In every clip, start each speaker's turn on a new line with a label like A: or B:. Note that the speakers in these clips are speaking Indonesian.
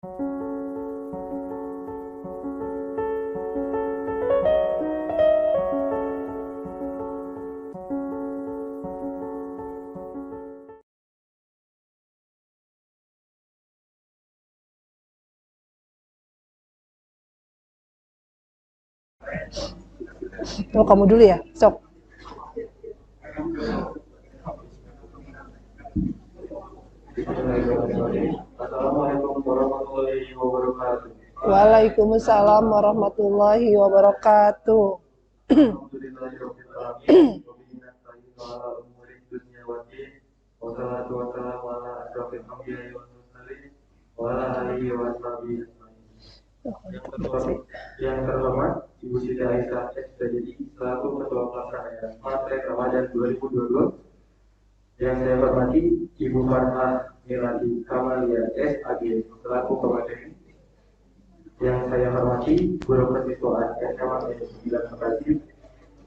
A: Oh, kamu dulu ya? Sok.
B: Assalamualaikum warahmatullahi wabarakatuh.
A: Waalaikumsalam warahmatullahi wabarakatuh.
B: Alhamdulillahirabbil alamin. Wassalatu wassalamu ala asyrofil anbiya'i wal mursalin wa ala alihi wa sahbihi ajmain. Yang terhormat Ibu Siti Aisyah SPDI selaku Ketua Pelaksana Materi Ramadan 2022. Yang saya hormati Ibu Farhah Mirati Kamalia SAG selaku Pemateri. Yang saya hormati Guru Kesiswaan SMA Negeri 9 Bekasi.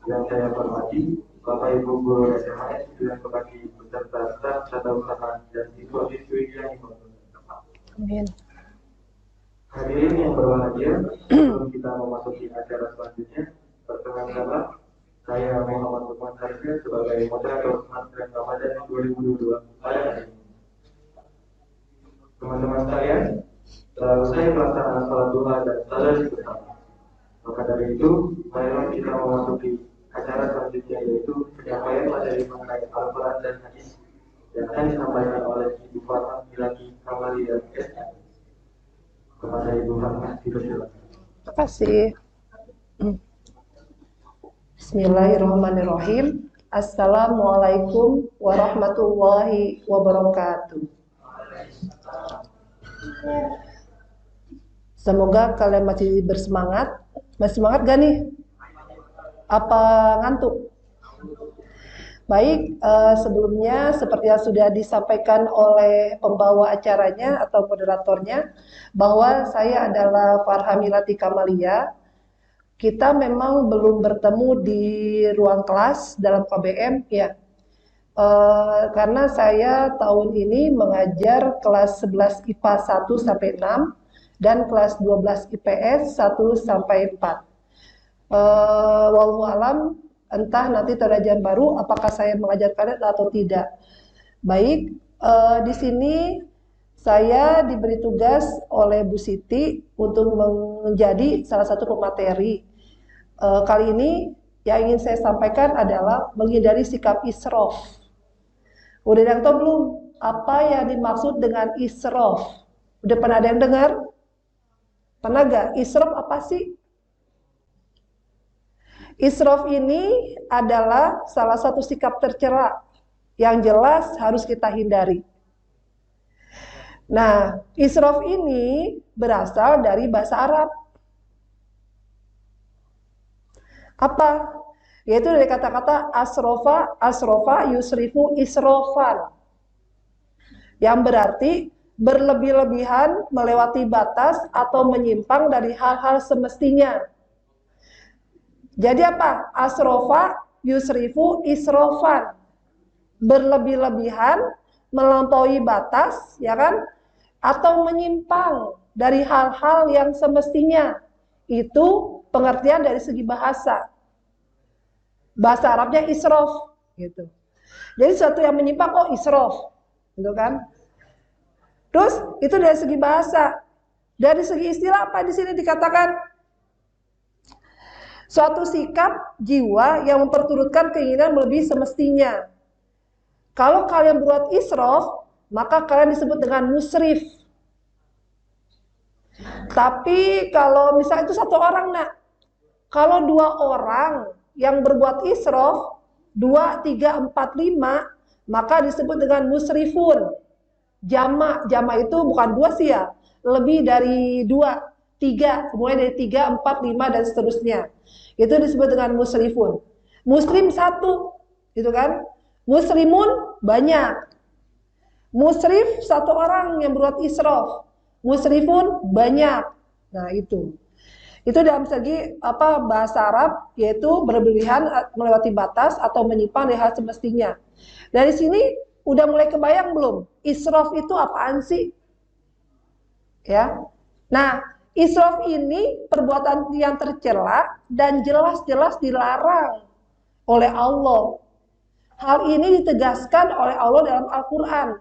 B: Yang saya hormati Bapak Ibu Guru SMA 9 Bekasi beserta staf tata usaha dan siswa-siswi yang dimuliakan.
A: Amin.
B: Hadirin yang berbahagia, sebelum kita memasuki acara selanjutnya, perkenalkanlah saya Muhammad Lukman Harisnya sebagai moderator Materi Ramadan 2022 pada hari ini. Teman-teman sekalian, setelah usai pelaksanaan salat duha dan tadarus bersama, maka dari itu, marilah kita memasuki acara selanjutnya, yaitu penyampaian materi mengenai Al-Quran dan Hadis yang akan disampaikan oleh Ibu Farhah Mirati Kamalia SAG. Kepada Ibu Farhah, silakan.
A: Terima kasih. Bismillahirrahmanirrahim. Assalamualaikum warahmatullahi wabarakatuh. Semoga kalian masih bersemangat. Masih semangat gak nih? Apa ngantuk? Baik, sebelumnya seperti yang sudah disampaikan oleh pembawa acaranya atau moderatornya, bahwa saya adalah Farhah Mirati Kamalia. Kita memang belum bertemu di ruang kelas dalam KBM ya, karena saya tahun ini mengajar kelas 11 IPA 1 sampai 6 dan kelas 12 IPS 1 sampai 4. Wallahu alam, entah nanti terajaan baru apakah saya mengajar kalian atau tidak. Baik, di sini saya diberi tugas oleh Bu Siti untuk menjadi salah satu pemateri. Kali ini yang ingin saya sampaikan adalah menghindari sikap israf. Udah ada yang tahu belum apa yang dimaksud dengan israf? Udah pernah ada yang dengar? Pernah gak? Israf apa sih? Israf ini adalah salah satu sikap tercela yang jelas harus kita hindari. Nah, israf ini berasal dari bahasa Arab. Apa? Yaitu dari kata-kata asrofa yusrifu israfan. Yang berarti berlebih-lebihan, melewati batas atau menyimpang dari hal-hal semestinya. Jadi apa? Asrofa yusrifu israfan. Berlebih-lebihan, melampaui batas, ya kan? Atau menyimpang dari hal-hal yang semestinya. Itu pengertian dari segi bahasa. Bahasa Arabnya israf, gitu. Jadi sesuatu yang menyimpang, oh israf, gitu kan? Terus itu dari segi bahasa. Dari segi istilah apa di sini dikatakan? Suatu sikap jiwa yang memperturutkan keinginan melebihi semestinya. Kalau kalian berbuat israf, maka kalian disebut dengan musrif. Tapi kalau misalnya itu satu orang, nak, kalau dua orang yang berbuat israf, 2, 3, 4, 5, maka disebut dengan musrifun. Jamak itu bukan 2 sih ya, lebih dari 2. 3, mulai dari 3, 4, 5 dan seterusnya. Itu disebut dengan musrifun. Muslim 1, gitu kan? Muslimun banyak. Musrif 1 orang yang berbuat israf. Musrifun banyak. Nah, itu. Itu dalam segi bahasa Arab, yaitu berlebihan, melewati batas atau menyimpang dari hal semestinya. Dari sini udah mulai kebayang belum? Israf itu apaan sih? Ya. Nah, israf ini perbuatan yang tercela dan jelas-jelas dilarang oleh Allah. Hal ini ditegaskan oleh Allah dalam Al-Quran.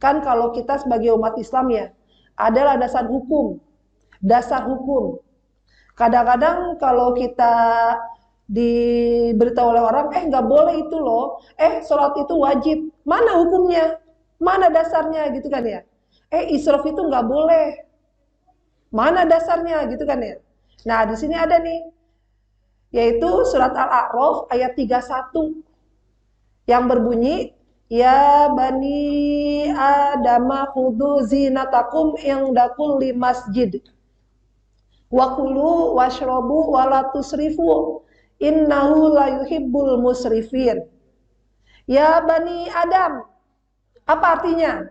A: Kan kalau kita sebagai umat Islam ya, adalah dasar hukum. Dasar hukum. Kadang-kadang kalau kita diberitahu oleh orang, nggak boleh itu loh, sholat itu wajib. Mana hukumnya? Mana dasarnya gitu kan ya? Israf itu nggak boleh. Mana dasarnya gitu kan ya? Nah, di sini ada nih, yaitu surat Al-A'raf ayat 31 yang berbunyi, ya bani adama khudhu zinatakum inda kulli masjid wa kulu washrabu wa la tusrifu innahu la yuhibbul musrifin. Ya bani Adam, apa artinya?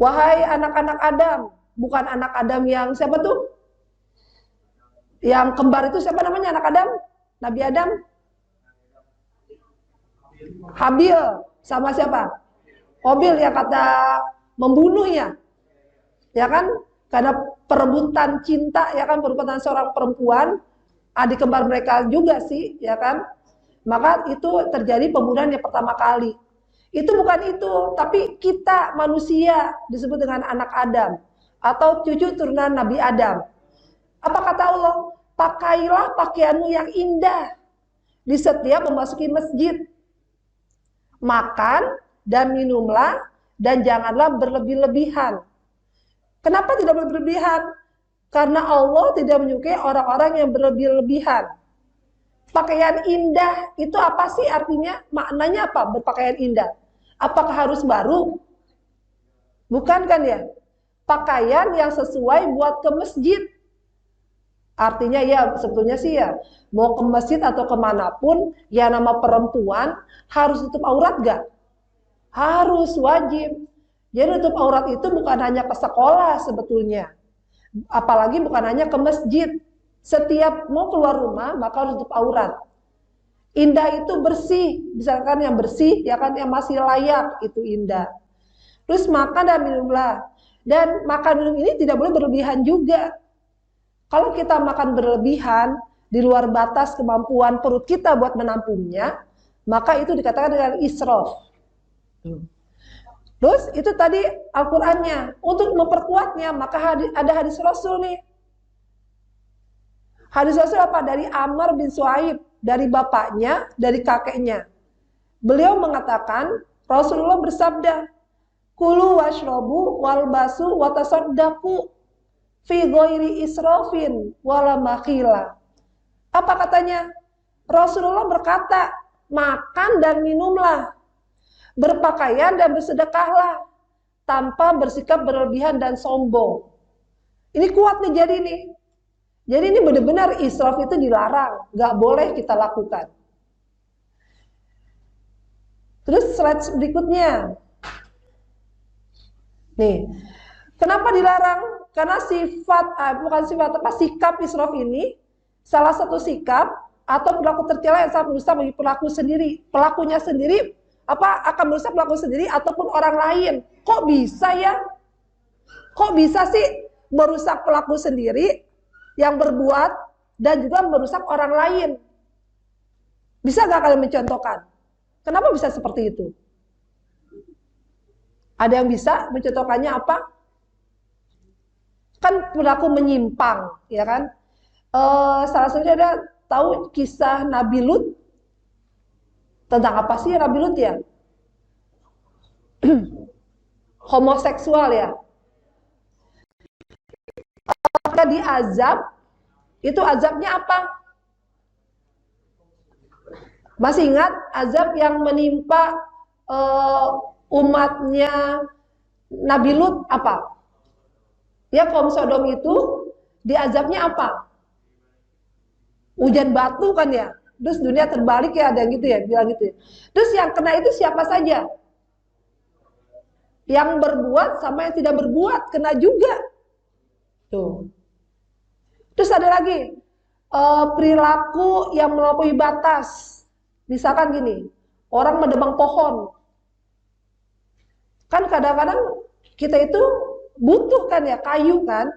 A: Wahai anak-anak Adam, bukan anak Adam yang siapa tuh? Yang kembar itu siapa namanya anak Adam? Nabi Adam? Habil sama siapa? Qabil yang kata membunuhnya. Ya kan? Karena perebutan cinta, ya kan, perebutan seorang perempuan, adik kembar mereka juga sih, ya kan? Maka itu terjadi pembunuhan yang pertama kali. Itu bukan itu, tapi kita manusia disebut dengan anak Adam atau cucu turunan Nabi Adam. Apa kata Allah? Pakailah pakaianmu yang indah di setiap memasuki masjid. Makan dan minumlah dan janganlah berlebih-lebihan. Kenapa tidak berlebihan? Karena Allah tidak menyukai orang-orang yang berlebih-lebihan. Pakaian indah itu apa sih artinya? Maknanya apa berpakaian indah? Apakah harus baru? Bukan kan ya? Pakaian yang sesuai buat ke masjid. Artinya ya sebetulnya sih ya, mau ke masjid atau kemanapun, ya nama perempuan harus tutup aurat gak? Harus, wajib. Jadi tutup aurat itu bukan hanya ke sekolah sebetulnya. Apalagi bukan hanya ke masjid. Setiap mau keluar rumah maka harus tutup aurat. Indah itu bersih, misalkan yang bersih, ya kan, yang masih layak itu indah. Terus makan dan minumlah. Dan makan minum ini tidak boleh berlebihan juga. Kalau kita makan berlebihan di luar batas kemampuan perut kita buat menampungnya, maka itu dikatakan dengan israf. Terus itu tadi Al-Qur'annya. Untuk memperkuatnya maka ada hadis Rasul nih. Hadis Rasul apa? Dari Amr bin Suhaib, dari bapaknya, dari kakeknya. Beliau mengatakan, Rasulullah bersabda, kulu washrobu walbasu watasaddaqu fi ghairi israfin wala makhila. Apa katanya? Rasulullah berkata, makan dan minumlah, berpakaian dan bersedekahlah, tanpa bersikap berlebihan dan sombong. Ini kuat nih jadi nih. Jadi ini benar-benar israf itu dilarang, nggak boleh kita lakukan. Terus slide berikutnya. Nih, kenapa dilarang? Karena sikap israf ini salah satu sikap atau perilaku tercela yang sangat merusak bagi pelakunya sendiri akan merusak pelaku sendiri ataupun orang lain. Kok bisa ya? Kok bisa sih merusak pelaku sendiri yang berbuat dan juga merusak orang lain? Bisa nggak kalian mencontohkan? Kenapa bisa seperti itu? Ada yang bisa mencontohkannya apa? Kan perilaku menyimpang, ya kan? Salah satunya ada tahu kisah Nabi Lut? Tentang apa sih Nabi Lut ya? Homoseksual ya. Maka diazab, itu azabnya apa? Masih ingat azab yang menimpa umatnya Nabi Lut apa? Ya, kaum Sodom itu diazabnya apa? Hujan batu kan ya. Terus dunia terbalik ya, ada yang gitu ya, bilang gitu ya. Terus yang kena itu siapa saja? Yang berbuat sama yang tidak berbuat kena juga. Tuh. Terus ada lagi perilaku yang melampaui batas. Misalkan gini, orang menebang pohon. Kan kadang-kadang kita itu butuh kan ya, kayu kan.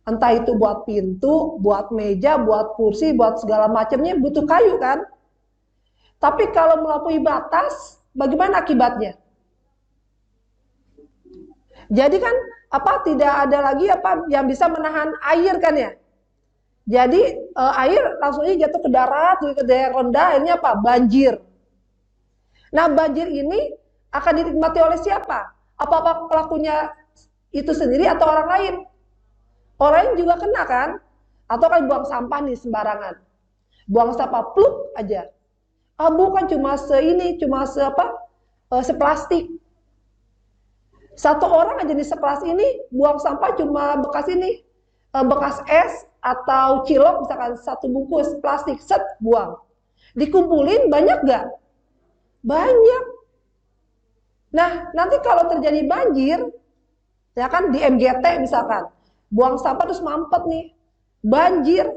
A: Entah itu buat pintu, buat meja, buat kursi, buat segala macamnya butuh kayu kan. Tapi kalau melampaui batas, bagaimana akibatnya? Jadi kan tidak ada lagi yang bisa menahan air kan ya. Jadi air langsung jatuh ke darat, ke daerah rendah, akhirnya banjir. Nah, banjir ini akan dinikmati oleh siapa? Apa pelakunya itu sendiri atau orang lain? Orang lain juga kena kan? Atau kan buang sampah nih sembarangan. Buang sampah pluk aja. Bukan cuma seplastik. Satu orang aja nih sekelas ini buang sampah cuma bekas es atau cilok misalkan satu bungkus plastik buang. Dikumpulin banyak gak? Banyak. Nah, nanti kalau terjadi banjir, ya kan di MGT misalkan, buang sampah terus mampet nih, banjir.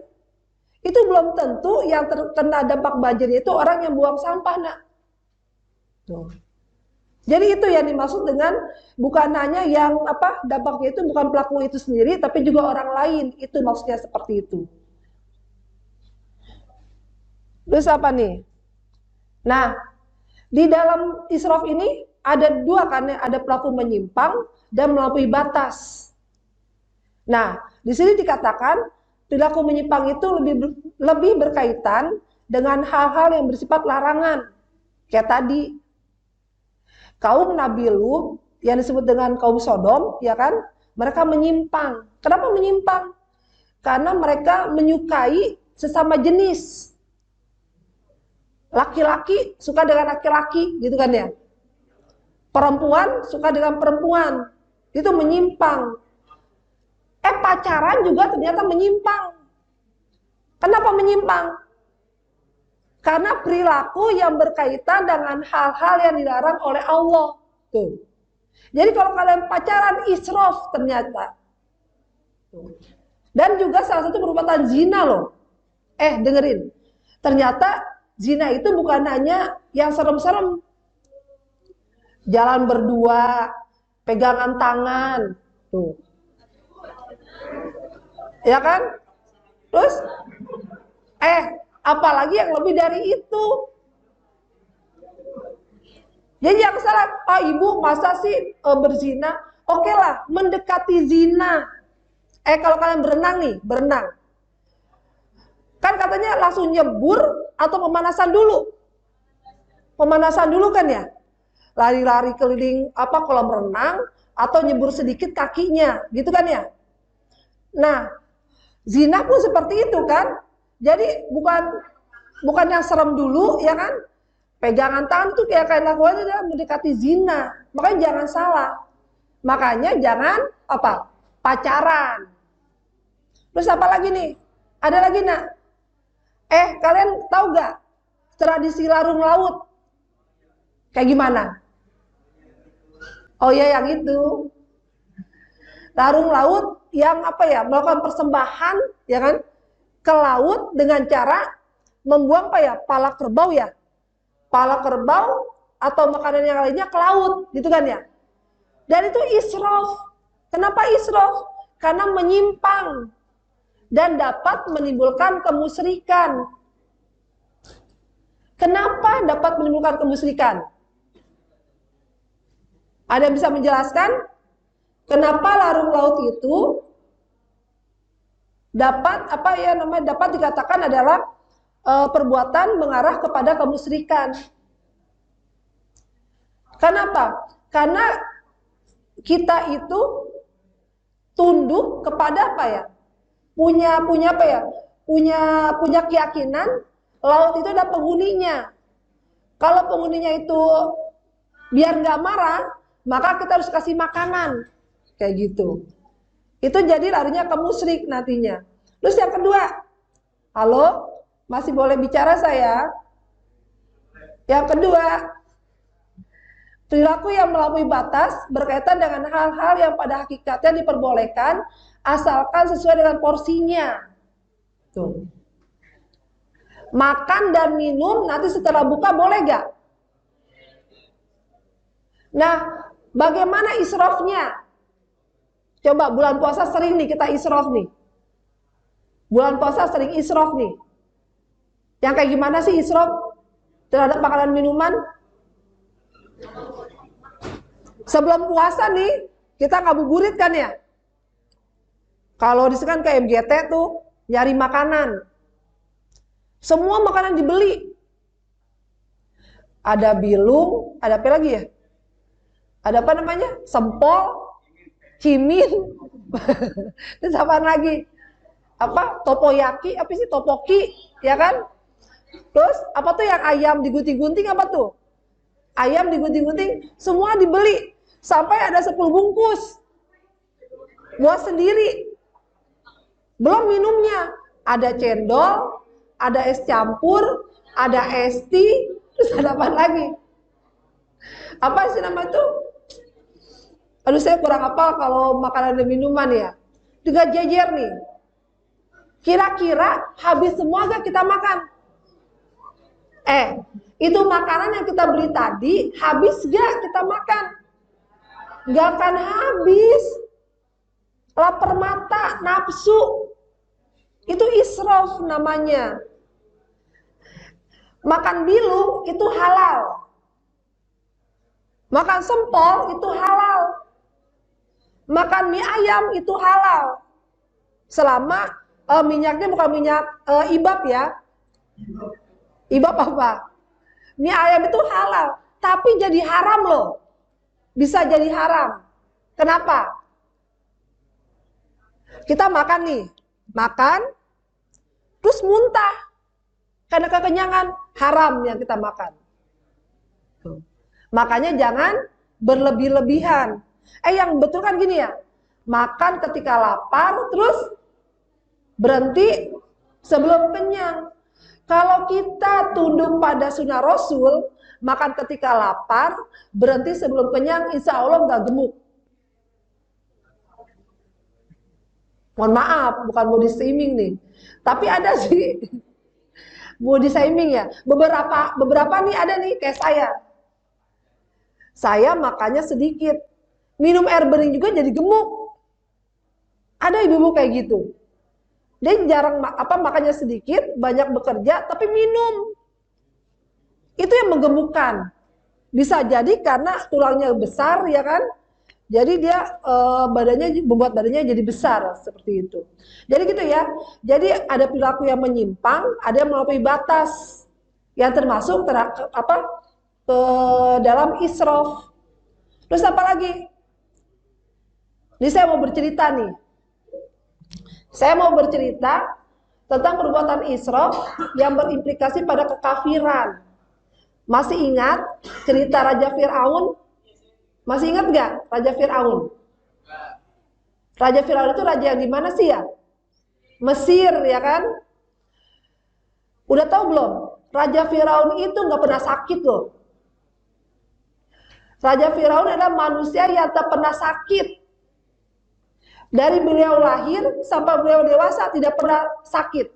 A: Itu belum tentu yang terkena dampak banjir itu orang yang buang sampah, nak. Tuh. Jadi itu yang dimaksud dengan bukan hanya yang dampaknya itu bukan pelaku itu sendiri, tapi juga orang lain. Itu maksudnya seperti itu. Terus apa nih? Nah, di dalam israf ini ada dua kan, ada pelaku menyimpang dan melampaui batas. Nah, di sini dikatakan perilaku menyimpang itu lebih berkaitan dengan hal-hal yang bersifat larangan. Kayak tadi kaum Nabi Lut yang disebut dengan kaum Sodom, ya kan? Mereka menyimpang. Kenapa menyimpang? Karena mereka menyukai sesama jenis. Laki-laki suka dengan laki-laki, gitu kan ya? Perempuan suka dengan perempuan. Itu menyimpang. Pacaran juga ternyata menyimpang. Kenapa menyimpang? Karena perilaku yang berkaitan dengan hal-hal yang dilarang oleh Allah. Tuh. Jadi kalau kalian pacaran israf ternyata. Tuh. Dan juga salah satu perbuatan zina loh. Dengerin. Ternyata zina itu bukan hanya yang serem-serem. Jalan berdua, pegangan tangan. Tuh. Ya kan? Terus apalagi yang lebih dari itu. Jadi yang salah, ibu masa sih berzina? Oke lah, mendekati zina. Kalau kalian berenang nih, berenang. Kan katanya langsung nyebur atau pemanasan dulu. Pemanasan dulu kan ya? Lari-lari keliling kolam renang atau nyebur sedikit kakinya, gitu kan ya? Nah, zina pun seperti itu kan? Jadi bukan yang serem dulu, ya kan? Pegangan tangan itu kayak lakukan adalah mendekati zina. Makanya jangan salah. Makanya jangan pacaran. Terus apa lagi nih? Ada lagi nak? Kalian tahu gak tradisi larung laut? Kayak gimana? Oh ya, yang itu. Larung laut yang melakukan persembahan, ya kan? Ke laut dengan cara membuang pala kerbau ya. Pala kerbau atau makanan yang lainnya ke laut, gitu kan ya. Dan itu israf. Kenapa israf? Karena menyimpang dan dapat menimbulkan kemusyrikan. Kenapa dapat menimbulkan kemusyrikan? Ada yang bisa menjelaskan kenapa larung laut itu dapat dapat dikatakan adalah perbuatan mengarah kepada kemusyrikan. Kenapa? Karena kita itu tunduk kepada punya keyakinan laut itu ada penghuninya. Kalau penghuninya itu biar nggak marah, maka kita harus kasih makanan, kayak gitu. Itu jadi larinya ke musyrik nantinya. Terus yang kedua, halo, masih boleh bicara saya? Yang kedua, perilaku yang melampaui batas berkaitan dengan hal-hal yang pada hakikatnya diperbolehkan asalkan sesuai dengan porsinya. Tuh. Makan dan minum nanti setelah buka boleh gak? Nah, bagaimana israfnya? Coba bulan puasa sering nih kita israf nih. Bulan puasa sering israf nih. Yang kayak gimana sih israf terhadap makanan minuman? Sebelum puasa nih, kita ngabuburit kan ya? Kalau di sini kan kayak MGT tuh, nyari makanan. Semua makanan dibeli. Ada bilung, ada apa lagi ya? Ada apa namanya? Sempol, cimin. Terus apa lagi? Apa? Topoyaki, apa sih? Topoki, ya kan? Terus apa tuh yang ayam digunting-gunting apa tuh? Ayam digunting-gunting, semua dibeli. Sampai ada 10 bungkus. Buat sendiri. Belum minumnya. Ada cendol, ada es campur, ada es tea, terus ada apa lagi? Apa sih nama itu? Aduh, saya kurang hafal kalau makanan dan minuman ya. 3 jejer nih. Kira-kira habis semua gak kita makan? Itu makanan yang kita beli tadi, habis gak kita makan? Gak akan habis. Lapar mata, nafsu. Itu israf namanya. Makan bilung itu halal. Makan sempol itu halal. Makan mie ayam itu halal. Selama minyaknya bukan minyak ibab ya. Ibab apa? Mie ayam itu halal. Tapi jadi haram loh. Bisa jadi haram. Kenapa? Kita makan nih. Makan. Terus muntah. Karena kekenyangan, haram yang kita makan. Makanya jangan berlebih-lebihan. Yang betul kan gini ya, makan ketika lapar, terus berhenti sebelum kenyang. Kalau kita tunduk pada sunnah Rasul, makan ketika lapar, berhenti sebelum kenyang, insya Allah nggak gemuk. Mohon maaf, bukan body shaming nih. Tapi ada sih body shaming ya. Beberapa nih ada nih kayak saya. Saya makannya sedikit. Minum air bening juga jadi gemuk. Ada ibu-ibu kayak gitu. Dia jarang makannya sedikit, banyak bekerja tapi minum. Itu yang menggemukkan. Bisa jadi karena tulangnya besar ya kan? Jadi dia membuat badannya jadi besar seperti itu. Jadi gitu ya. Jadi ada perilaku yang menyimpang, ada yang melampaui batas yang termasuk ke dalam israf. Terus apa lagi? Ini saya mau bercerita nih. Saya mau bercerita tentang perbuatan israf yang berimplikasi pada kekafiran. Masih ingat cerita Raja Fir'aun? Masih ingat nggak Raja Fir'aun? Raja Fir'aun itu raja yang di mana sih ya? Mesir ya kan? Udah tahu belum? Raja Fir'aun itu nggak pernah sakit loh. Raja Fir'aun adalah manusia yang tak pernah sakit. Dari beliau lahir sampai beliau dewasa tidak pernah sakit.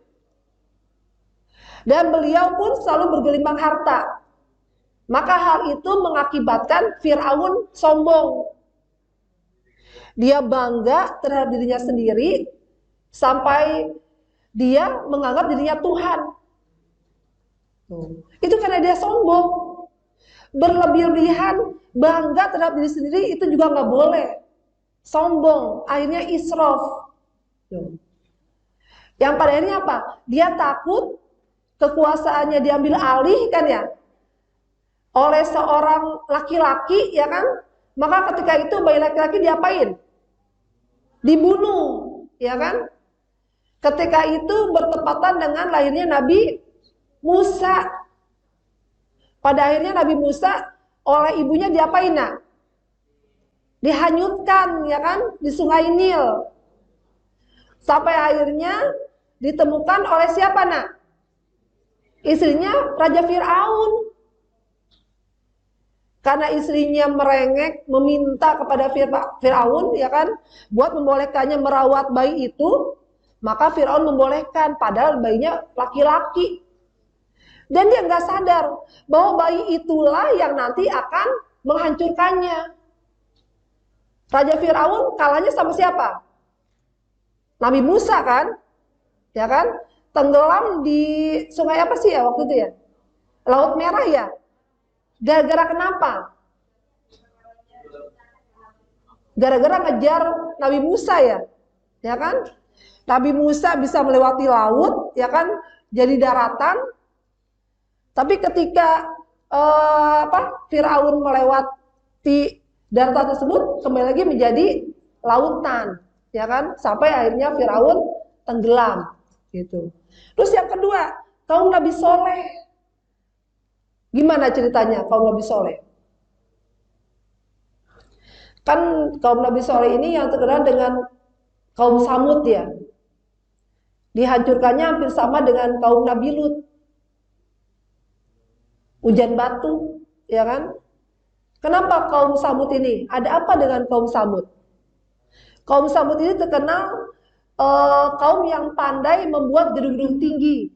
A: Dan beliau pun selalu bergelimang harta. Maka hal itu mengakibatkan Fir'aun sombong. Dia bangga terhadap dirinya sendiri sampai dia menganggap dirinya Tuhan. Itu karena dia sombong. Berlebih-lebihan, bangga terhadap diri sendiri itu juga nggak boleh. Sombong, akhirnya israf. Yang pada akhirnya apa? Dia takut kekuasaannya diambil alih kan ya? Oleh seorang laki-laki ya kan, maka ketika itu bayi laki-laki diapain? Dibunuh ya kan. Ketika itu bertepatan dengan lahirnya Nabi Musa. Pada akhirnya Nabi Musa oleh ibunya diapain nak? Dihanyutkan ya kan di sungai Nil. Sampai akhirnya ditemukan oleh siapa nak? Istrinya Raja Fir'aun. Karena istrinya merengek, meminta kepada Fir'aun, ya kan, buat membolehkannya merawat bayi itu, maka Fir'aun membolehkan, padahal bayinya laki-laki. Dan dia nggak sadar bahwa bayi itulah yang nanti akan menghancurkannya. Raja Firaun kalahnya sama siapa? Nabi Musa kan? Ya kan? Tenggelam di sungai apa sih ya waktu itu ya? Laut Merah ya? Gara-gara kenapa? Gara-gara ngejar Nabi Musa ya? Ya kan? Nabi Musa bisa melewati laut, ya kan? Jadi daratan. Tapi ketika Firaun melewati daratan tersebut, kembali lagi menjadi lautan, ya kan? Sampai akhirnya Firaun tenggelam, gitu. Terus yang kedua, kaum Nabi Soleh. Gimana ceritanya kaum Nabi Soleh? Kan kaum Nabi Soleh ini yang terkenal dengan kaum Samud ya. Dihancurkannya hampir sama dengan kaum Nabi Lut. Hujan batu, ya kan? Kenapa kaum Samud ini? Ada apa dengan kaum Samud? Kaum Samud ini terkenal kaum yang pandai membuat gedung-gedung tinggi.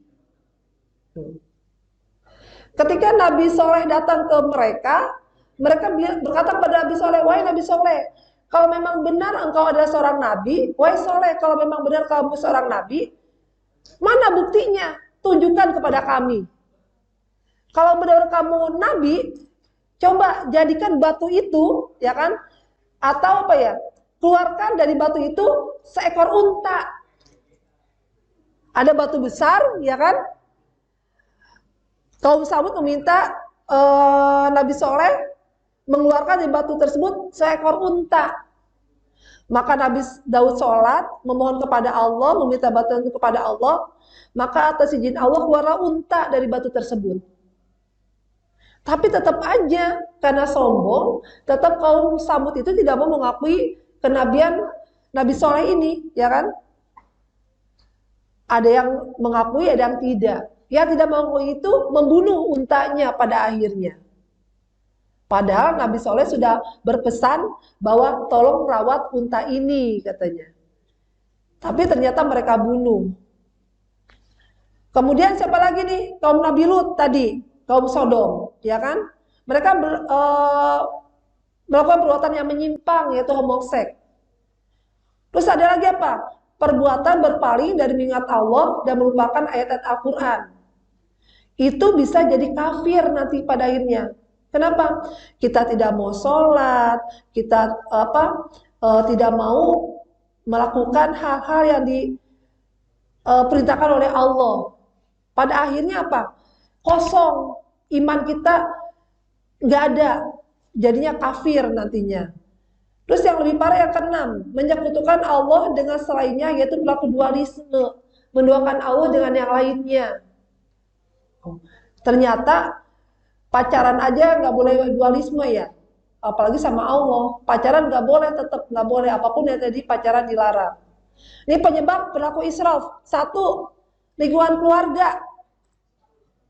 A: Ketika Nabi Soleh datang ke mereka berkata kepada Nabi Soleh, wahai Nabi Soleh, kalau memang benar engkau adalah seorang nabi, wahai Soleh, kalau memang benar kamu seorang nabi, mana buktinya? Tunjukkan kepada kami. Kalau benar kamu nabi, coba jadikan batu itu, ya kan? Atau apa ya? Keluarkan dari batu itu seekor unta. Ada batu besar, ya kan? Kaum Samud meminta Nabi Soleh mengeluarkan dari batu tersebut seekor unta. Maka Nabi Daud sholat, memohon kepada Allah, meminta bantuan kepada Allah, maka atas izin Allah keluarlah unta dari batu tersebut. Tapi tetap aja, karena sombong, tetap kaum Samud itu tidak mau mengakui kenabian Nabi Soleh ini, ya kan? Ada yang mengakui, ada yang tidak. Yang tidak mengakui itu membunuh untanya pada akhirnya. Padahal Nabi Soleh sudah berpesan bahwa tolong rawat unta ini, katanya. Tapi ternyata mereka bunuh. Kemudian siapa lagi nih? Kaum Nabi Lut tadi, kaum Sodom, ya kan? Mereka melakukan perbuatan yang menyimpang, yaitu homoseks. Terus ada lagi apa? Perbuatan berpaling dari mengingat Allah dan melupakan ayat-ayat Al-Quran. Itu bisa jadi kafir nanti pada akhirnya. Kenapa? Kita tidak mau sholat, kita tidak mau melakukan hal-hal yang diperintahkan oleh Allah. Pada akhirnya apa? Kosong, iman kita nggak ada, jadinya kafir nantinya. Terus yang lebih parah yang keenam, menyekutukan Allah dengan selainnya, yaitu berlaku dualisme, menduakan Allah dengan yang lainnya. Ternyata pacaran aja nggak boleh dualisme ya, apalagi sama Allah. Pacaran nggak boleh, tetap nggak boleh, apapun yang tadi pacaran dilarang. Ini penyebab perilaku israf. Satu, lingkungan keluarga.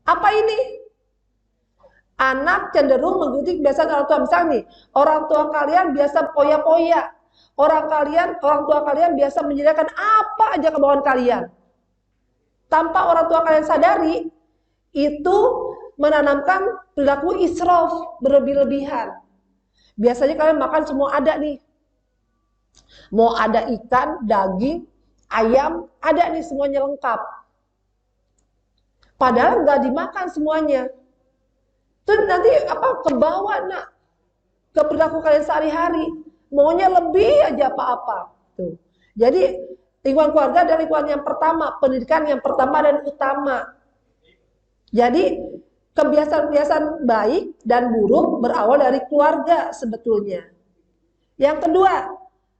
A: Apa ini? Anak cenderung mengikuti kebiasaan orang tua. Misalnya nih, orang tua kalian biasa poya-poya, orang tua kalian biasa menyediakan apa aja kemauan kalian. Tanpa orang tua kalian sadari, itu menanamkan perilaku israf, berlebih-lebihan. Biasanya kalian makan semua ada nih. Mau ada ikan, daging, ayam, ada nih semuanya lengkap. Padahal nggak dimakan semuanya. Terus nanti kebawa nak ke perilaku kalian sehari-hari. Maunya lebih aja apa-apa. Tuh. Jadi lingkungan keluarga adalah lingkungan yang pertama, pendidikan yang pertama dan utama. Jadi kebiasaan-kebiasaan baik dan buruk berawal dari keluarga sebetulnya. Yang kedua,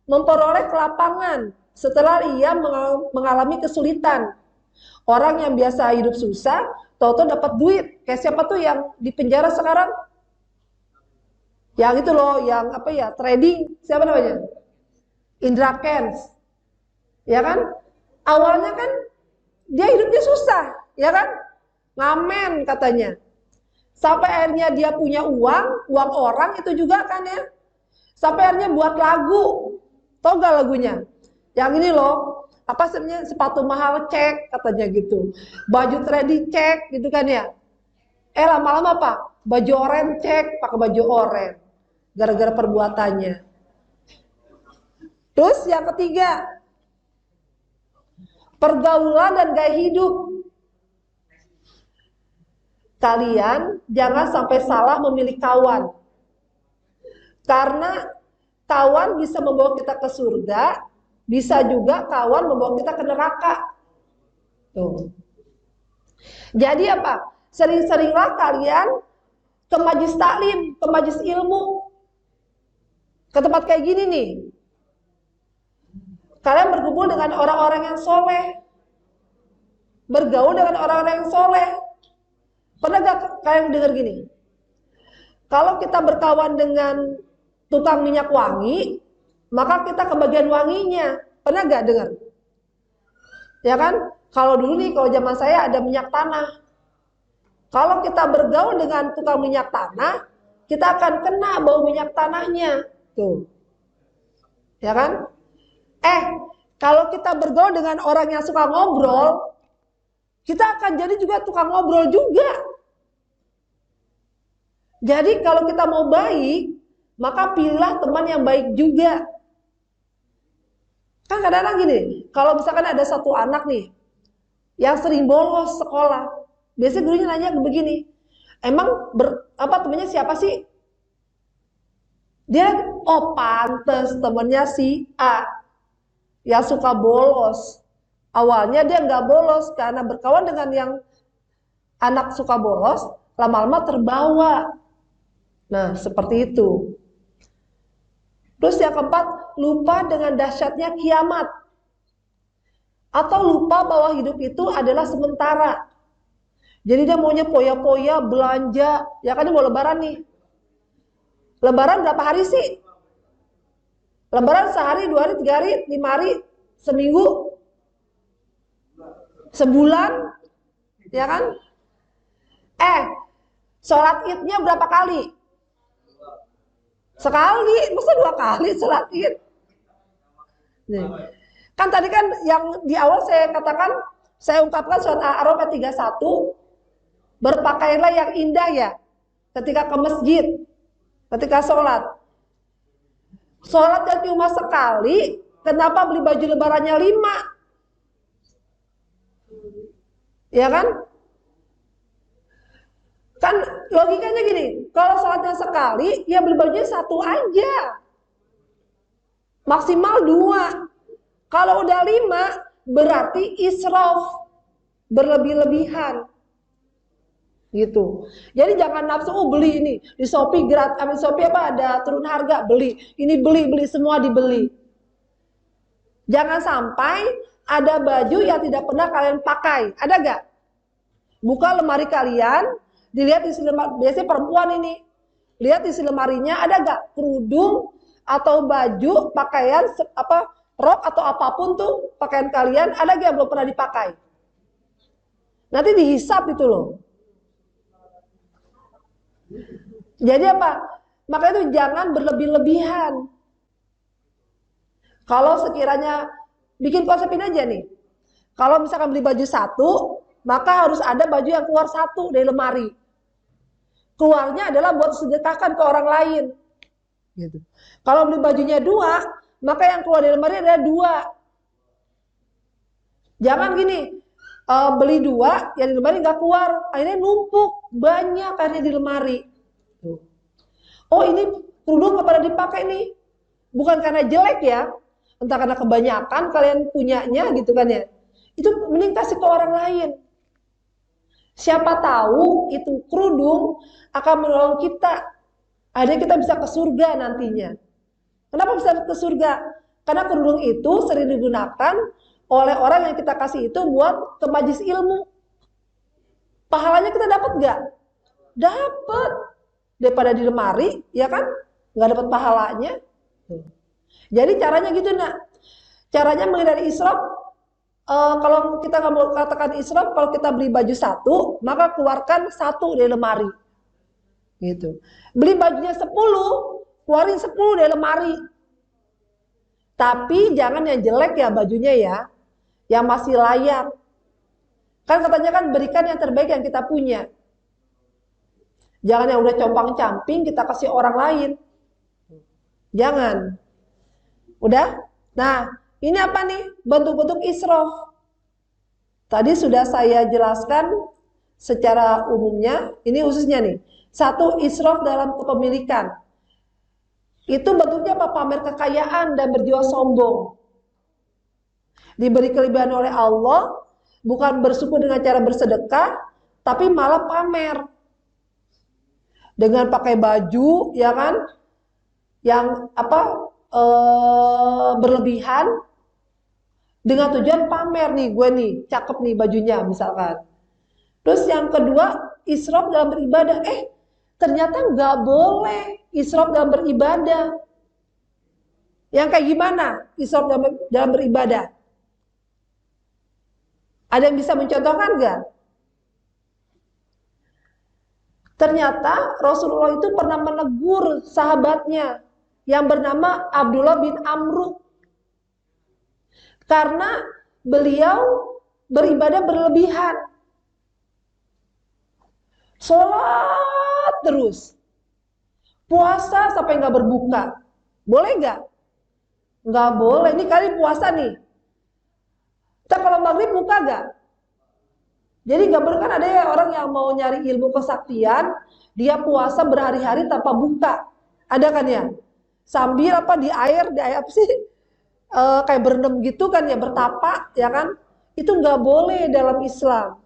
A: memperoleh kelapangan setelah ia mengalami kesulitan. Orang yang biasa hidup susah, tahu-tahu dapat duit. Kayak siapa tuh yang di penjara sekarang? Yang itu loh, yang trading, siapa namanya? Indra Kents. Ya kan? Awalnya kan dia hidupnya susah, ya kan? Ngamen katanya. Sampai akhirnya dia punya uang orang itu juga kan ya. Sampai akhirnya buat lagu. Tahu gak lagunya? Yang ini loh, sebenarnya sepatu mahal cek katanya gitu. Baju trendy cek gitu kan ya. Lama-lama Baju oranye cek, pakai baju oranye. Gara-gara perbuatannya. Terus yang ketiga, pergaulan dan gaya hidup. Kalian jangan sampai salah memilih kawan. Karena kawan bisa membawa kita ke surga, bisa juga kawan membawa kita ke neraka. Tuh. Jadi apa? Sering-seringlah kalian ke majlis taklim, ke majlis ilmu. Ke tempat kayak gini nih. Kalian berkumpul dengan orang-orang yang soleh. Bergaul dengan orang-orang yang soleh. Pernah gak kalian dengar gini? Kalau kita berkawan dengan tukang minyak wangi, maka kita kebagian wanginya. Pernah gak dengar? Ya kan? Kalau dulu nih, kalau zaman saya ada minyak tanah. Kalau kita bergaul dengan tukang minyak tanah, kita akan kena bau minyak tanahnya. Tuh. Ya kan? Kalau kita bergaul dengan orang yang suka ngobrol, kita akan jadi juga tukang ngobrol juga. Jadi kalau kita mau baik, maka pilihlah teman yang baik juga. Kan kadang-kadang gini, kalau misalkan ada satu anak nih, yang sering bolos sekolah, biasanya gurunya nanya begini, emang temennya siapa sih? Dia, pantes temennya si A, yang suka bolos. Awalnya dia nggak bolos, karena berkawan dengan yang anak suka bolos, lama-lama terbawa. Nah, seperti itu. Terus yang keempat, lupa dengan dahsyatnya kiamat. Atau lupa bahwa hidup itu adalah sementara. Jadi dia maunya poya-poya, belanja. Ya kan, ini mau lebaran nih. Lebaran berapa hari sih? Lebaran sehari, 2 hari, 3 hari, 5 hari, seminggu, sebulan. Ya kan? Sholat idnya berapa kali? Sekali, masa 2 kali sholat id? Nih. Kan tadi kan yang di awal saya katakan, saya ungkapkan surat Al-A'raf 31, berpakaianlah yang indah ya, ketika ke masjid, ketika sholat. Sholatnya cuma sekali, kenapa beli baju lebarannya 5? Ya kan? Kan logikanya gini, kalau sholatnya sekali, ya beli bajunya 1 aja. Maksimal 2. Kalau udah 5, berarti israf, berlebih-lebihan. Gitu. Jadi jangan nafsu, beli ini, di Shopee gratis, Shopee ada turun harga, beli. Ini beli semua dibeli. Jangan sampai ada baju yang tidak pernah kalian pakai. Ada gak? Buka lemari kalian, dilihat isi lemari, biasanya perempuan ini, lihat isi lemarinya ada gak kerudung atau baju, pakaian, rok atau apapun tuh pakaian kalian, ada gak yang belum pernah dipakai? Nanti dihisap itu loh. Jadi apa? Makanya itu jangan berlebih-lebihan. Kalau sekiranya bikin konsepin aja nih, kalau misalkan beli baju 1, maka harus ada baju yang keluar 1 dari lemari. Keluarnya adalah buat sedekahkan ke orang lain. Gitu. Kalau beli bajunya 2, maka yang keluar dari lemari adalah 2. Jangan gini, beli 2, yang di lemari nggak keluar, akhirnya numpuk banyak akhirnya di lemari. Oh, ini kerudung nggak pada dipakai nih, bukan karena jelek ya, entah karena kebanyakan kalian punyanya gitu kan ya. Itu mending kasih ke orang lain. Siapa tahu itu kerudung akan menolong kita. Akhirnya kita bisa ke surga nantinya. Kenapa bisa ke surga? Karena kerudung itu sering digunakan oleh orang yang kita kasih itu buat ke majlis ilmu. Pahalanya kita dapat gak? Dapat. Daripada di lemari, ya kan? Gak dapat pahalanya. Jadi caranya gitu nak. Caranya menghindari israf. Kalau kita nggak mau katakan israf, kalau kita beli baju 1, maka keluarkan 1 dari lemari. Gitu. Beli bajunya 10, keluarin 10 dari lemari. Tapi jangan yang jelek ya bajunya ya, yang masih layak. Kan katanya kan berikan yang terbaik yang kita punya. Jangan yang udah compang-camping kita kasih orang lain. Jangan. Udah? Nah, ini apa nih? Bentuk-bentuk israf. Tadi sudah saya jelaskan secara umumnya, ini khususnya nih. Satu, israf dalam kepemilikan. Itu bentuknya apa? Pamer kekayaan dan berjiwa sombong. Diberi kelebihan oleh Allah, bukan bersyukur dengan cara bersedekah, tapi malah pamer. Dengan pakai baju, ya kan? Yang berlebihan, dengan tujuan pamer nih, gue nih, cakep nih bajunya misalkan. Terus yang kedua, israf dalam beribadah. Ternyata nggak boleh israf dalam beribadah. Yang kayak gimana israf dalam beribadah? Ada yang bisa mencontohkan nggak? Ternyata Rasulullah itu pernah menegur sahabatnya yang bernama Abdullah bin Amru. Karena beliau beribadah berlebihan. Sholat terus. Puasa sampai nggak berbuka. Boleh nggak? Nggak boleh. Ini kali puasa nih. Kita kalau maghrib buka nggak? Jadi nggak boleh, kan ada ya orang yang mau nyari ilmu kesaktian, dia puasa berhari-hari tanpa buka. Ada kan ya? Sambil di air apa sih? Kayak berendam gitu kan ya, bertapa ya kan, itu nggak boleh dalam Islam.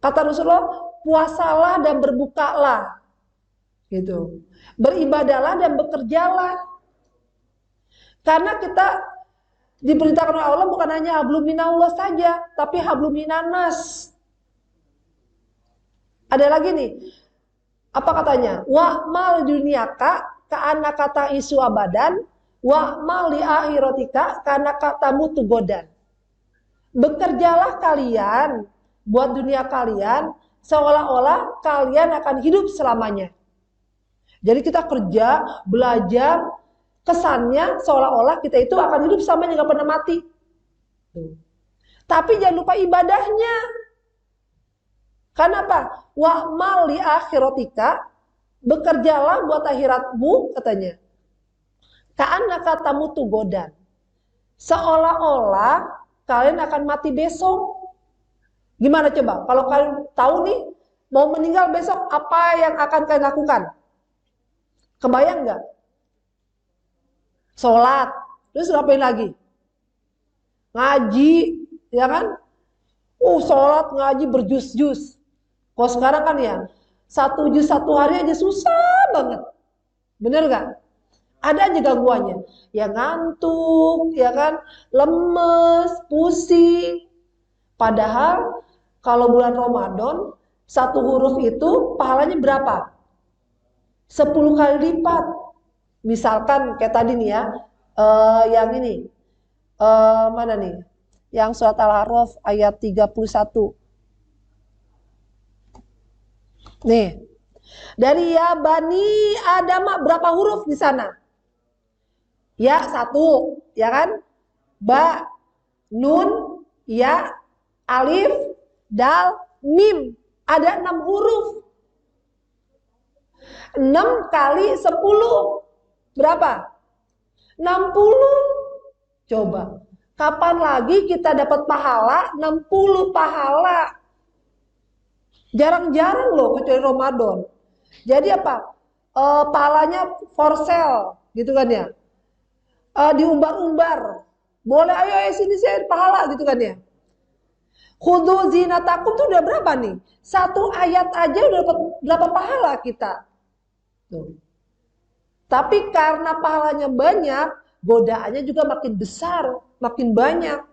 A: Kata Rasulullah, puasalah dan berbukalah gitu, beribadahlah dan bekerjalah, karena kita diperintahkan oleh Allah bukan hanya hablum minallah saja, tapi hablum minanas. Ada lagi nih, apa katanya, wa mal dunyaka ka'anna kata isu abadan wa mali akhiratika karena katamu tugodan. Bekerjalah kalian buat dunia kalian seolah-olah kalian akan hidup selamanya. Jadi kita kerja, belajar, kesannya seolah-olah kita itu akan hidup selamanya, nggak pernah mati. Tapi jangan lupa ibadahnya. Karena apa? Wa mali akhiratika, bekerjalah buat akhiratmu katanya. Ka'anna katamu tugodan, seolah-olah kalian akan mati besok. Gimana coba? Kalau kalian tahu nih, mau meninggal besok, apa yang akan kalian lakukan? Kebayang nggak? Sholat. Terus ngapain lagi? Ngaji, ya kan? Sholat, ngaji, berjus-jus. Kalau sekarang kan ya, 1 juz 1 hari aja susah banget. Bener nggak? Ada aja gangguannya, ya ngantuk, ya kan, lemes, pusing. Padahal kalau bulan Ramadan, 1 huruf itu pahalanya berapa? 10 kali lipat. Misalkan kayak tadi nih ya, yang ini, mana nih? Yang surat Al-A'raf ayat 31. Nih, dari ya Bani Adam berapa huruf di sana? Ya 1, ya kan? Ba, nun, ya, alif, dal, mim. Ada 6 huruf. 6 kali 10. Berapa? 60. Coba. Kapan lagi kita dapat pahala? 60 pahala. Jarang-jarang loh, kecuali Ramadan. Jadi apa? Pahalanya for sale, gitu kan ya? Diumbar-umbar. Boleh, ayo sini saya pahala, gitu kan ya? Khudzu zinatakum tuh udah berapa nih? 1 ayat aja udah dapat berapa pahala kita? Tuh. Tapi karena pahalanya banyak, godaannya juga makin besar, makin banyak.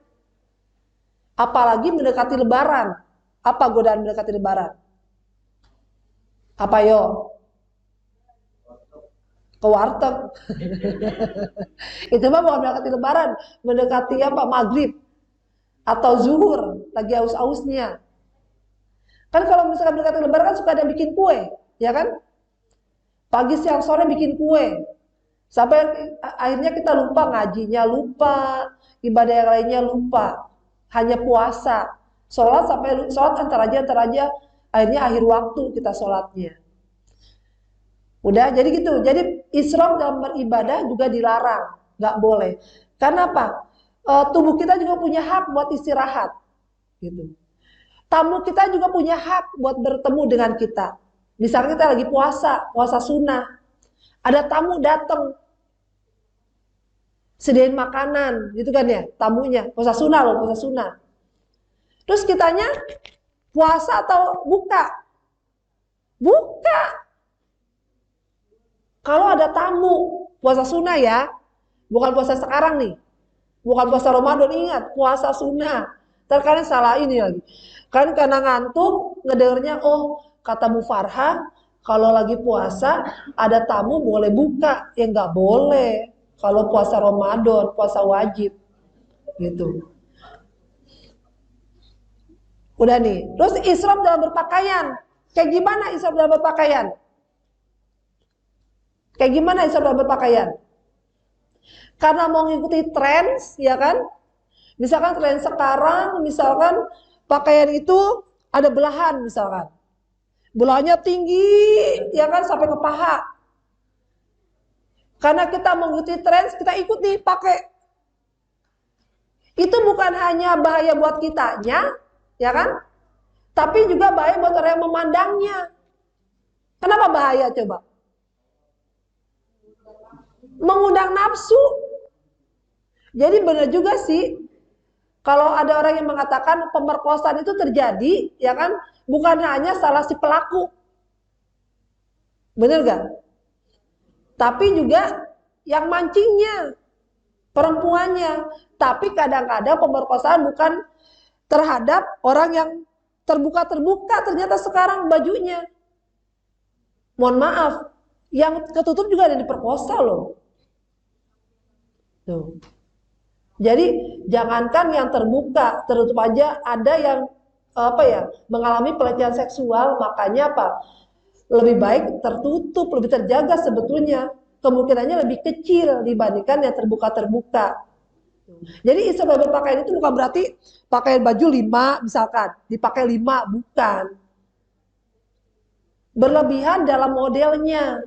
A: Apalagi mendekati Lebaran. Apa godaan mendekati Lebaran? Apa yo? Ke warteg. Itu mah bukan mendekati Lebaran, mendekati apa? Maghrib atau zuhur, lagi aus-ausnya. Kan kalau misalkan mendekati Lebaran kan suka ada yang bikin kue, ya kan? Pagi, siang, sore bikin kue. Sampai akhirnya kita lupa ngajinya, lupa ibadah yang lainnya, lupa. Hanya puasa. Sholat sampai sholat antar aja, akhirnya akhir waktu kita sholatnya. Udah, jadi gitu. Jadi israf dalam beribadah juga dilarang, nggak boleh. Karena apa? Tubuh kita juga punya hak buat istirahat. Gitu. Tamu kita juga punya hak buat bertemu dengan kita. Misalnya kita lagi puasa sunnah. Ada tamu datang, sediain makanan, gitu kan ya, tamunya. Puasa sunnah loh, puasa sunnah. Terus kitanya puasa atau buka? Buka. Kalau ada tamu, puasa sunnah ya, bukan puasa sekarang nih. Bukan puasa Ramadan, ingat, puasa sunnah. Terkadang salah ini lagi. Kan karena ngantuk, ngedengernya, oh kata Bu Farha, kalau lagi puasa, ada tamu boleh buka. Ya nggak boleh. Kalau puasa Ramadan, puasa wajib. Gitu. Udah nih. Terus israf dalam berpakaian. Kayak gimana israf dalam berpakaian? Kayak gimana israf dalam berpakaian? Karena mau ngikuti tren, ya kan? Misalkan tren sekarang, misalkan pakaian itu ada belahan, misalkan. Belahannya tinggi, ya kan, sampai ke paha. Karena kita mengikuti tren, kita ikuti, pakai. Itu bukan hanya bahaya buat kitanya, ya kan? Tapi juga bahaya buat orang yang memandangnya. Kenapa bahaya coba? Mengundang nafsu. Jadi benar juga sih, kalau ada orang yang mengatakan pemerkosaan itu terjadi, ya kan, bukan hanya salah si pelaku. Benar gak? Tapi juga yang mancingnya, perempuannya. Tapi kadang-kadang pemerkosaan bukan terhadap orang yang terbuka-terbuka, ternyata sekarang bajunya. Mohon maaf, yang ketutup juga ada diperkosa loh. Tuh. Jadi jangankan yang terbuka, tertutup aja ada yang mengalami pelecehan seksual, makanya apa? Lebih baik tertutup, lebih terjaga sebetulnya. Kemungkinannya lebih kecil dibandingkan yang terbuka-terbuka. Jadi israf berpakaian itu bukan berarti pakaian baju 5 misalkan, dipakai 5, bukan. Berlebihan dalam modelnya.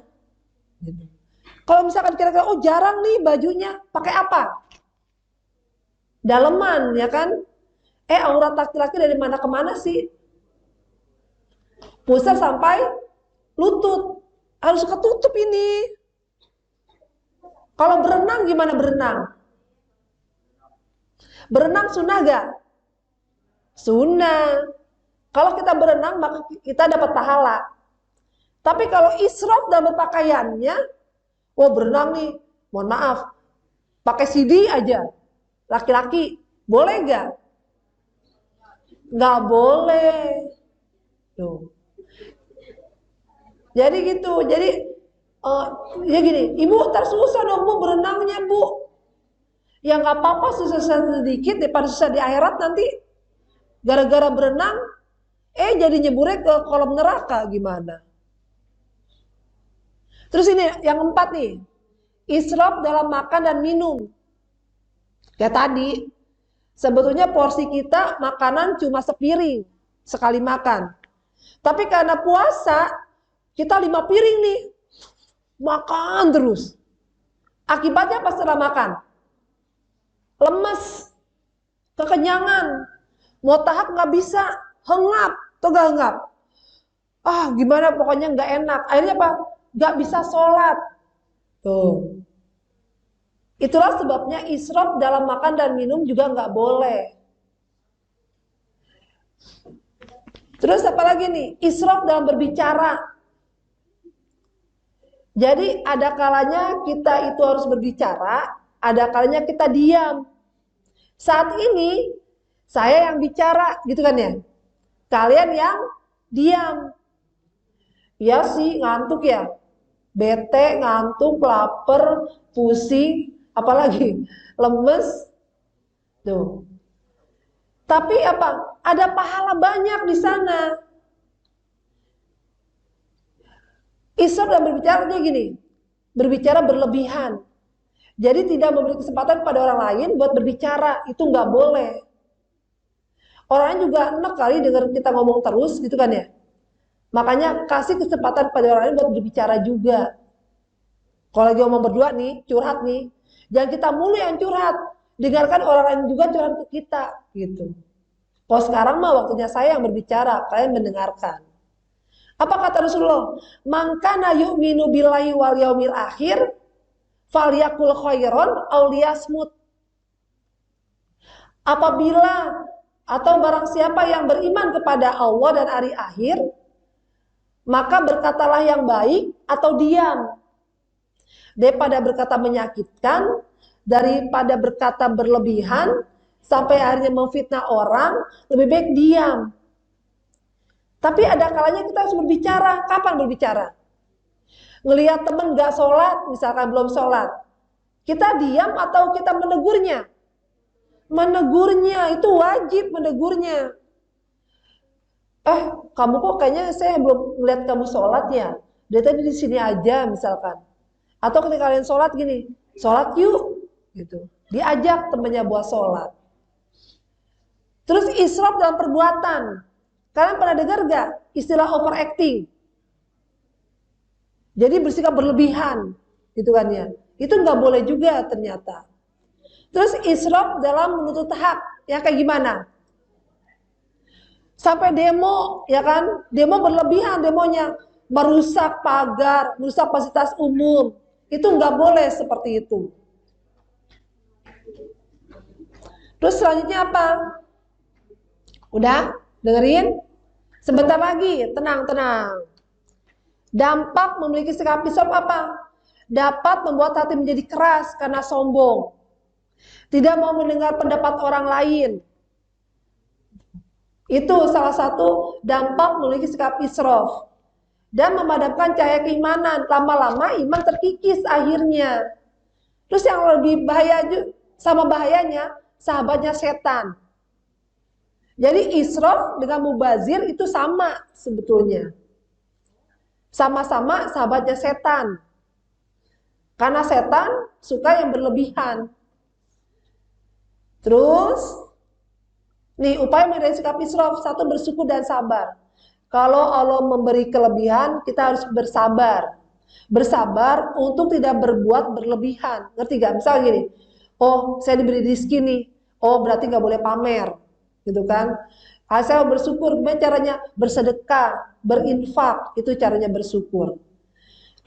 A: Kalau misalkan kira-kira, oh jarang nih bajunya, pakai apa? Daleman, ya kan? Aurat laki-laki dari mana ke mana sih? Pusar sampai lutut. Harus ketutup ini. Kalau berenang gimana berenang? Berenang sunnah gak? Sunnah. Kalau kita berenang maka kita dapat pahala. Tapi kalau israf dalam berpakaiannya, berenang nih, mohon maaf, pakai CD aja. Laki-laki, boleh gak? Gak boleh. Tuh. Jadi gitu, jadi ya gini, ibu tersusah dong bu berenangnya bu. Ya gak apa-apa susah sedikit daripada susah di akhirat nanti. Gara-gara berenang, jadi nyeburnya ke kolam neraka gimana? Terus ini yang 4 nih, israf dalam makan dan minum. Kayak tadi, sebetulnya porsi kita makanan cuma sepiring sekali makan. Tapi karena puasa, kita 5 piring nih, makan terus. Akibatnya apa setelah makan? Lemes, kekenyangan, mau tahap nggak bisa, hengap, atau gak hengap? Gimana pokoknya nggak enak. Akhirnya apa? Nggak bisa sholat. Tuh. Itulah sebabnya israf dalam makan dan minum juga nggak boleh. Terus apa lagi nih? Israf dalam berbicara. Jadi ada kalanya kita itu harus berbicara, ada kalanya kita diam. Saat ini saya yang bicara, gitu kan ya? Kalian yang diam. Ya sih, ngantuk ya. Bete, ngantuk, lapar, pusing, apalagi lemes. Tuh. Tapi apa? Ada pahala banyak di sana. Israf dalam berbicara gini, berbicara berlebihan. Jadi tidak memberi kesempatan pada orang lain buat berbicara, itu nggak boleh. Orangnya juga enak kali dengar kita ngomong terus, gitu kan ya. Makanya kasih kesempatan pada orang lain buat berbicara juga. Kalau lagi ngomong berdua nih, curhat nih, Jangan kita mulu yang curhat, dengarkan orang lain juga curhat ke kita, gitu. Kalau sekarang mah waktunya saya yang berbicara, kalian mendengarkan. Apa kata Rasulullah? Man kana yu'minu billahi wal yaumil akhir falyakul khairon aw liyasmut. Apabila atau barang siapa yang beriman kepada Allah dan hari akhir, maka berkatalah yang baik atau diam. Daripada berkata menyakitkan, daripada berkata berlebihan sampai akhirnya memfitnah orang, lebih baik diam. Tapi ada kalanya kita harus berbicara. Kapan berbicara? Ngelihat temen gak sholat, misalkan belum sholat, kita diam atau kita menegurnya? Menegurnya, itu wajib menegurnya. Kamu kok kayaknya saya belum ngeliat kamu sholat ya? Dia tadi di sini aja misalkan. Atau ketika kalian sholat gini, sholat yuk, gitu. Diajak temennya buat sholat. Terus israf dalam perbuatan. Kalian pernah dengar gak istilah overacting? Jadi bersikap berlebihan, gitu kan ya? Itu nggak boleh juga ternyata. Terus israf dalam menuntut hak, ya kayak gimana? Sampai demo, ya kan? Demo berlebihan demonya, merusak pagar, merusak fasilitas umum. Itu nggak boleh seperti itu. Terus selanjutnya apa? Udah? Dengerin? Sebentar lagi, tenang-tenang. Dampak memiliki sikap israf apa? Dapat membuat hati menjadi keras karena sombong. Tidak mau mendengar pendapat orang lain. Itu salah satu dampak memiliki sikap israf. Dan memadamkan cahaya keimanan. Lama-lama iman terkikis akhirnya. Terus yang lebih bahaya sama bahayanya, sahabatnya setan. Jadi israf dengan mubazir itu sama sebetulnya. Sama-sama sahabatnya setan. Karena setan suka yang berlebihan. Terus, nih upaya menghindari sikap israf. Satu, bersyukur dan sabar. Kalau Allah memberi kelebihan, kita harus bersabar. Bersabar untuk tidak berbuat berlebihan. Ngerti gak? Misalnya gini, oh saya diberi rezeki nih, oh berarti gak boleh pamer. Gitu kan? Saya bersyukur, gimana caranya? Bersedekah, berinfak, itu caranya bersyukur.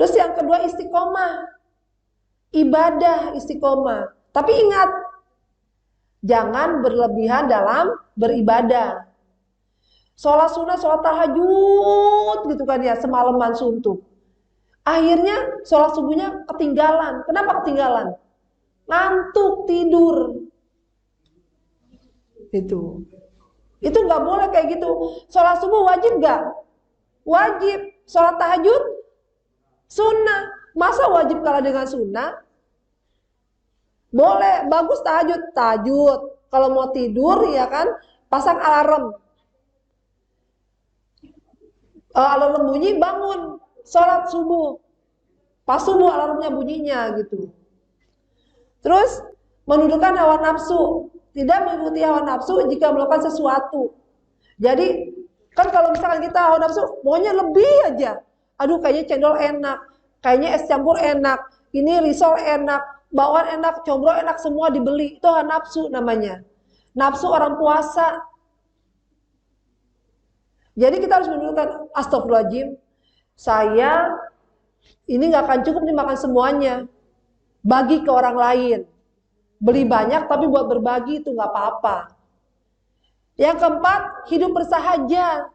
A: Terus yang kedua istiqomah, ibadah istiqomah. Tapi ingat, jangan berlebihan dalam beribadah. Sholat sunnah, sholat tahajud, gitu kan ya, semalaman suntuk. Akhirnya sholat subuhnya ketinggalan. Kenapa ketinggalan? Ngantuk, tidur. Itu nggak boleh kayak gitu. Sholat subuh wajib nggak? Wajib. Sholat tahajud sunnah. Masa wajib kalah dengan sunnah? Boleh. Bagus tahajud. Kalau mau tidur ya kan, pasang alarm. Alarm bunyi, bangun. Sholat subuh. Pas subuh alarmnya bunyinya gitu. Terus menundukkan hawa nafsu. Tidak mengikuti hawa nafsu jika melakukan sesuatu. Jadi, kan kalau misalkan kita hawa nafsu, maunya lebih aja. Aduh, kayaknya cendol enak. Kayaknya es campur enak. Ini risol enak. Bawang enak, combro enak, semua dibeli. Itu hawa nafsu namanya. Nafsu orang puasa. Jadi kita harus menundukkan, astagfirullahaladzim, saya ini nggak akan cukup nih makan semuanya. Bagi ke orang lain. Beli banyak tapi buat berbagi itu nggak apa-apa. Yang keempat, hidup bersahaja.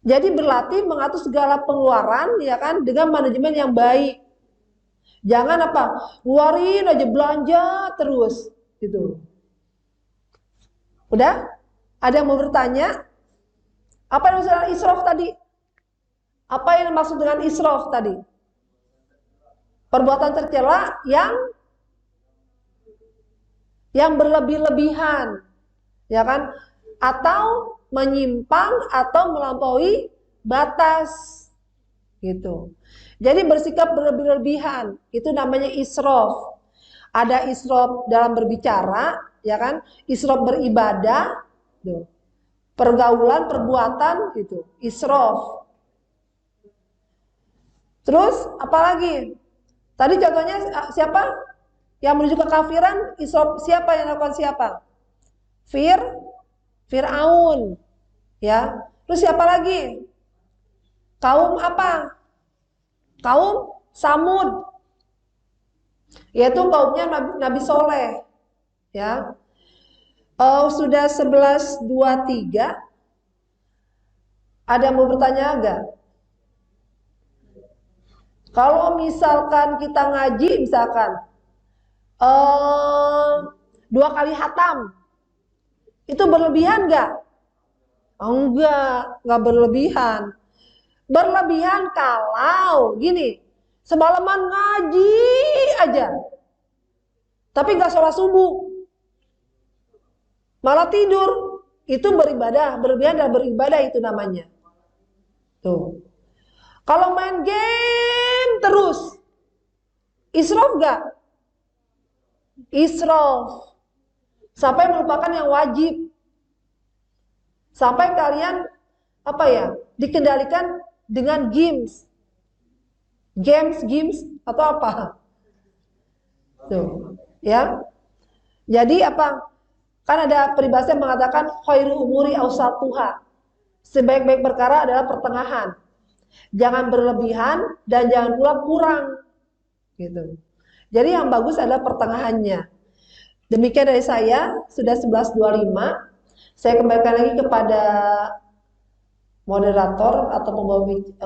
A: Jadi berlatih mengatur segala pengeluaran ya kan dengan manajemen yang baik. Jangan apa, ngeluarin aja belanja terus gitu. Udah? Ada yang mau bertanya? Apa yang maksud dengan israf tadi? Apa yang maksud dengan israf tadi? Perbuatan tercela yang berlebih-lebihan, ya kan? Atau menyimpang atau melampaui batas, gitu. Jadi bersikap berlebih-lebihan, itu namanya israf. Ada israf dalam berbicara, ya kan? Israf beribadah, tuh. Pergaulan, perbuatan, gitu. Israf. Terus apalagi? Tadi contohnya siapa? Yang menuju kekafiran, Isra siapa yang lakukan siapa? Fir'aun. Ya. Terus siapa lagi? Kaum apa? Kaum Samud. Yaitu kaumnya Nabi Soleh. Ya. Sudah 11:23. Ada yang mau bertanya enggak? Kalau misalkan kita ngaji, misalkan 2 kali hatam, itu berlebihan enggak? Oh, enggak berlebihan. Berlebihan kalau gini, semalaman ngaji aja, tapi enggak sholat subuh, malah tidur, itu beribadah, berlebihan dan beribadah itu namanya. Tuh. Kalau main game terus, israf enggak? Israf. Sampai melupakan yang wajib. Sampai kalian dikendalikan dengan games atau apa? Tuh, ya. Jadi apa? Kan ada peribahasa yang mengatakan khairu umuri awsatuha. Sebaik-baik perkara adalah pertengahan. Jangan berlebihan dan jangan pula kurang. Gitu. Jadi yang bagus adalah pertengahannya. Demikian dari saya, sudah 11:25. Saya kembalikan lagi kepada moderator atau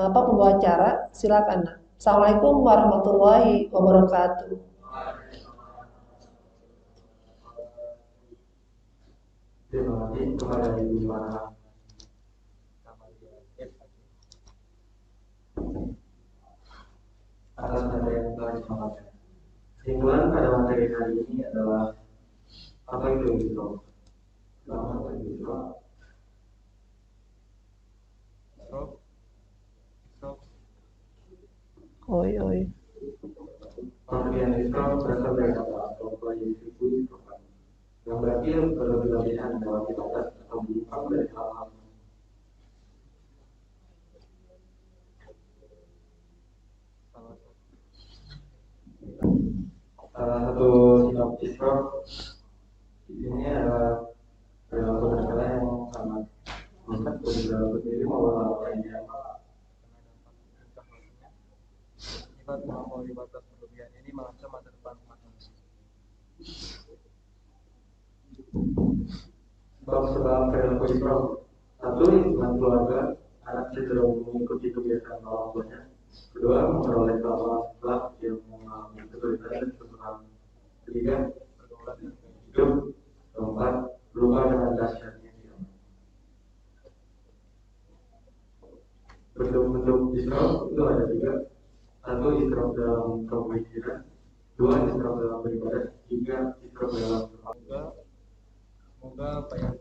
A: pembawa acara. Silakan. Assalamualaikum warahmatullahi wabarakatuh.
B: Terima kasih kepada Ibu Farah atas materi yang telah disampaikan. Kesimpulan pada materi kali ini adalah apa itu Isra? Apa itu Isra?
A: Oi.
B: Pengertian Isra berasal dari kata atau yaitu yang berarti berlebihan dalam ibadat atau menyimpang dari hal-hal. Salah satu sinopsis Isra ini adalah perkara yang sangat mengangkat beberapa berdiri maupun lainnya.
C: Sifat melampaui batas berlebihan ini mengancam masa depan umat manusia.
B: Sebab perilaku Isra, satu, lingkungan keluarga, anak cenderung mengikuti kebiasaan orang tuanya. Kedua, memperoleh keamanan setelah yang mengalami kesulitan dan kesusahan. Ketiga, hidup. Keempat, lupa dengan dahsyatnya kiamat. Bentuk-bentuk Isra itu ada 3. Satu, Isra dalam pemikiran. 2, Isra dalam beribadah. 3, Isra dalam
C: Semoga apa yang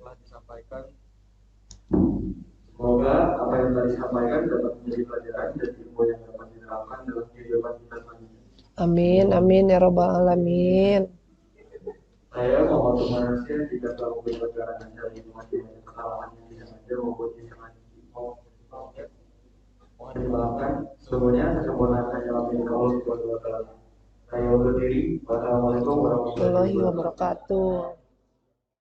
C: telah disampaikan
B: dapat menjadi pelajaran dan ilmu yang dapat diterapkan dalam kehidupan kita selanjutnya.
A: Amin ya robbal alamin.
B: Saya Muhammad Tumarsya jika telah membuat pelajaran dari masing-masing kesalahan yang disengaja maupun disengaja mohon dimaafkan. Semuanya kesempurnaan hanya milik Allah Subhanahu wa Ta'ala. Saya undur diri. Wassalamualaikum warahmatullahi wabarakatuh.